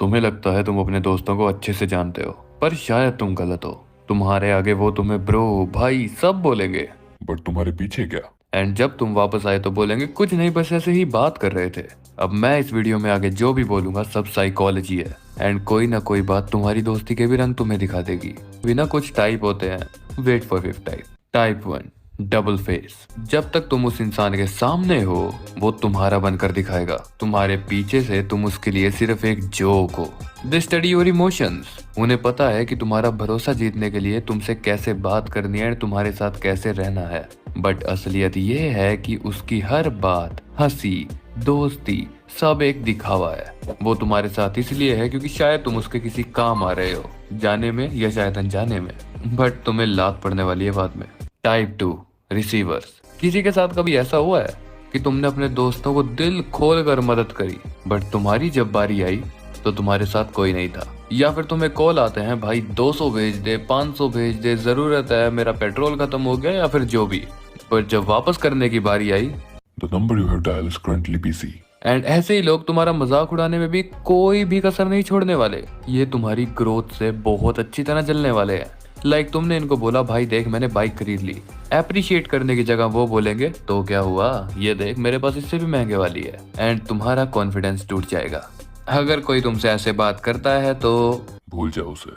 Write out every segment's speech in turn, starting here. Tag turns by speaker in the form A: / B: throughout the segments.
A: तुम्हें लगता है तुम अपने दोस्तों को अच्छे से जानते हो, पर शायद तुम गलत हो। तुम्हारे आगे वो तुम्हें ब्रो, भाई सब बोलेंगे।
B: बट तुम्हारे पीछे क्या?
A: एंड जब तुम वापस आए तो बोलेंगे कुछ नहीं, बस ऐसे ही बात कर रहे थे। अब मैं इस वीडियो में आगे जो भी बोलूंगा सब साइकोलॉजी है। एंड कोई ना कोई बात तुम्हारी दोस्ती के भी रंग तुम्हें दिखा देगी। बिना कुछ टाइप होते हैं, wait for fifth type. Type 1, double face. जब तक तुम उस इंसान के सामने हो वो तुम्हारा बनकर दिखाएगा, तुम्हारे पीछे से तुम उसके लिए सिर्फ एक जोक हो। They study your emotions. उन्हें पता है कि तुम्हारा भरोसा जीतने के लिए तुमसे कैसे बात करनी है, तुम्हारे साथ कैसे रहना है। बट असलियत ये है कि उसकी हर बात, हंसी, दोस्ती सब एक दिखावा है। वो तुम्हारे साथ इसलिए है क्योंकि शायद तुम उसके किसी काम आ रहे हो, जाने में या शायद अनजाने में। बट तुम्हें लात पड़ने वाली है बाद में। Type 2, receivers. किसी के साथ कभी ऐसा हुआ है कि तुमने अपने दोस्तों को दिल खोल कर मदद करी, बट तुम्हारी जब बारी आई तो तुम्हारे साथ कोई नहीं था? या फिर तुम्हें कॉल आते हैं, भाई 200 भेज दे, 500 भेज दे, जरूरत है, मेरा पेट्रोल खत्म हो गया, या फिर जो भी। पर जब वापस करने की बारी आई,
B: The number you have dialed is currently busy.
A: And ऐसे ही लोग तुम्हारा मजाक उड़ाने में भी कोई भी कसर नहीं छोड़ने वाले। ये तुम्हारी ग्रोथ से बहुत अच्छी तरह जलने वाले हैं। लाइक तुमने इनको बोला, भाई देख मैंने बाइक खरीद ली। अप्रिशिएट करने की जगह वो बोलेंगे, तो क्या हुआ, ये देख मेरे पास इससे भी महंगे वाली है। एंड तुम्हारा कॉन्फिडेंस टूट जाएगा। अगर कोई तुमसे ऐसे बात करता है तो
B: भूल जाओ उसे।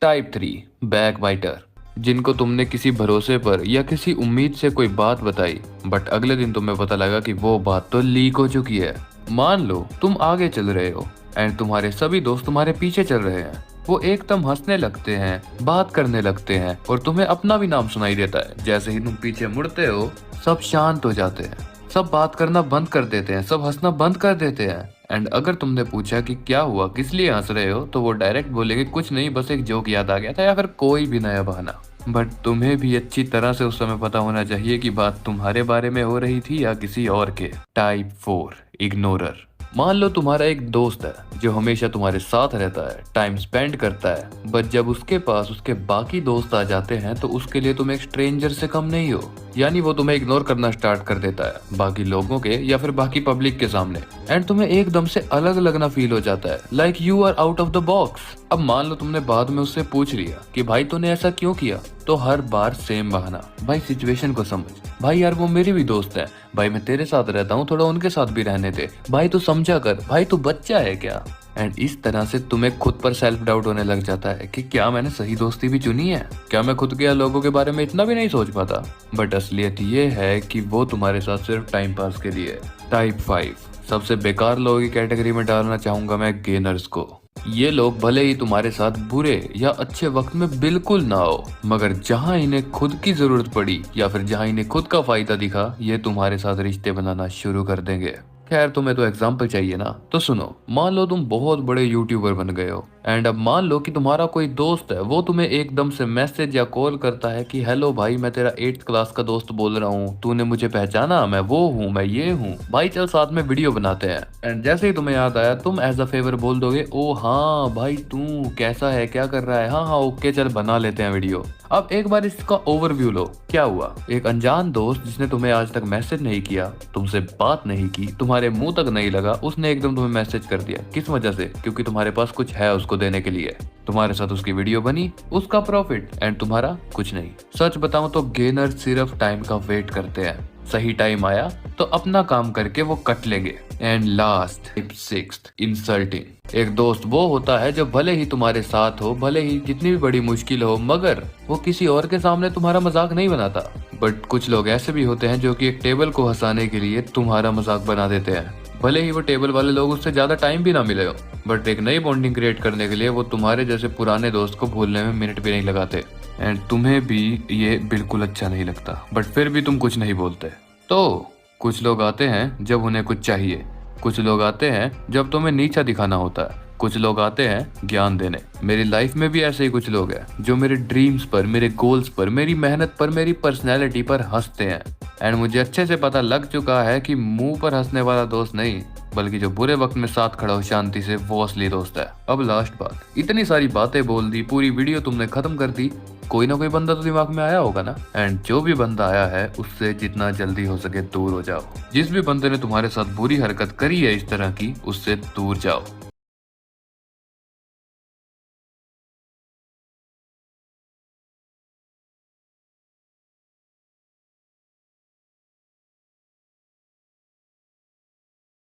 A: Type 3, back biter. जिनको तुमने किसी भरोसे पर या किसी उम्मीद से कोई बात बताई, बट अगले दिन तुम्हें पता लगा कि वो बात तो लीक हो चुकी है। मान लो तुम आगे चल रहे हो एंड तुम्हारे सभी दोस्त तुम्हारे पीछे चल रहे हैं। वो एकदम हंसने लगते हैं, बात करने लगते हैं और तुम्हें अपना भी नाम सुनाई देता है। जैसे ही तुम पीछे मुड़ते हो सब शांत हो जाते हैं, सब बात करना बंद कर देते हैं, सब हंसना बंद कर देते हैं। एंड अगर तुमने पूछा कि क्या हुआ, किस लिए हंस रहे हो, तो वो डायरेक्ट बोलेंगे कुछ नहीं, बस एक जोक याद आ गया था, या फिर कोई भी नया बहाना। बट तुम्हें भी अच्छी तरह से उस समय पता होना चाहिए कि बात तुम्हारे बारे में हो रही थी या किसी और के। टाइप 4, इग्नोरर। मान लो तुम्हारा एक दोस्त है जो हमेशा तुम्हारे साथ रहता है, टाइम स्पेंड करता है, बट जब उसके पास उसके बाकी दोस्त आ जाते हैं तो उसके लिए तुम एक स्ट्रेंजर से कम नहीं हो। यानी वो तुम्हें इग्नोर करना स्टार्ट कर देता है बाकी लोगों के या फिर बाकी पब्लिक के सामने। एंड तुम्हें एकदम से अलग लगना फील हो जाता है, like you are out of the box. अब मान लो तुमने बाद में उससे पूछ लिया कि भाई तूने ऐसा क्यों किया, तो हर बार सेम बहाना, भाई सिचुएशन को समझ, भाई यार वो मेरी भी दोस्त है, भाई मैं तेरे साथ रहता हूँ, थोड़ा उनके साथ भी रहने दे, भाई तू समझा कर, भाई तू बच्चा है क्या। एंड इस तरह से तुम्हें खुद पर सेल्फ डाउट होने लग जाता है कि क्या मैंने सही दोस्ती भी चुनी है, क्या मैं खुद के या लोगों के बारे में इतना भी नहीं सोच पाता। बट असलियत ये है कि वो तुम्हारे साथ सिर्फ टाइम पास के लिए। टाइप 5, सबसे बेकार लोगों की कैटेगरी में डालना चाहूंगा मैं गेनर्स को। ये लोग भले ही तुम्हारे साथ बुरे या अच्छे वक्त में बिल्कुल ना हो, मगर जहां इन्हें खुद की जरूरत पड़ी या फिर जहां इन्हें खुद का फायदा दिखा, ये तुम्हारे साथ रिश्ते बनाना शुरू कर देंगे। खैर तुम्हें तो एग्जाम्पल चाहिए ना, तो सुनो। मान लो तुम बहुत बड़े यूट्यूबर बन गए हो एंड अब मान लो कि तुम्हारा कोई दोस्त है, वो तुम्हें एकदम से मैसेज या कॉल करता है कि हेलो भाई मैं तेरा 8th क्लास का दोस्त बोल रहा हूँ, तूने मुझे पहचाना, मैं वो हूँ, मैं ये हूँ, भाई चल साथ में वीडियो बनाते हैं। एंड जैसे ही तुम्हें याद आया तुम एज अ फेवर बोल दोगे, ओ हाँ भाई तू कैसा है, क्या कर रहा है, हाँ हाँ ओके चल बना लेते हैं वीडियो। अब एक बार इसका ओवरव्यू लो। क्या हुआ, एक अनजान दोस्त जिसने तुम्हें आज तक मैसेज नहीं किया, तुमसे बात नहीं की, तुम्हारे मुंह तक नहीं लगा, उसने एकदम तुम्हें मैसेज कर दिया। किस वजह से? क्योंकि तुम्हारे पास कुछ है उसको देने के लिए। तुम्हारे साथ उसकी वीडियो बनी, उसका प्रॉफिट एंड तुम्हारा कुछ नहीं। सच बताऊं तो गेनर सिर्फ टाइम का वेट करते हैं, सही टाइम आया तो अपना काम करके वो कट लेंगे। And last, type 6, insulting. एक दोस्त वो होता है जो भले ही तुम्हारे साथ हो, भले ही जितनी भी बड़ी मुश्किल हो, मगर वो किसी और के सामने तुम्हारा मजाक नहीं बनाता। बट कुछ लोग ऐसे भी होते हैं जो कि एक टेबल को हंसाने के लिए तुम्हारा मजाक बना देते हैं, भले ही वो टेबल वाले लोग उससे ज्यादा टाइम भी ना मिले हो, बट एक नई बॉन्डिंग क्रिएट करने के लिए वो तुम्हारे जैसे पुराने दोस्त को भूलने में मिनट भी नहीं लगाते। एंड तुम्हें भी ये बिल्कुल अच्छा नहीं लगता, बट फिर भी तुम कुछ नहीं बोलते। तो कुछ लोग आते हैं जब उन्हें कुछ चाहिए, कुछ लोग आते हैं जब तुम्हें नीचा दिखाना होता है, कुछ लोग आते हैं ज्ञान देने। मेरी लाइफ में भी ऐसे ही कुछ लोग हैं जो मेरे ड्रीम्स पर, मेरे गोल्स पर, मेरी मेहनत पर, मेरी पर्सनैलिटी पर हंसते हैं। एंड मुझे अच्छे से पता लग चुका है कि मुंह पर हंसने वाला दोस्त नहीं, बल्कि जो बुरे वक्त में साथ खड़ा हो शांति से, वो असली दोस्त है। अब लास्ट बात, इतनी सारी बातें बोल दी, पूरी वीडियो तुमने खत्म कर दी, कोई ना कोई बंदा तो दिमाग में आया होगा ना। एंड जो भी बंदा आया है उससे जितना जल्दी हो सके दूर हो जाओ। जिस भी बंदे ने तुम्हारे साथ बुरी हरकत करी है इस तरह की, उससे दूर जाओ।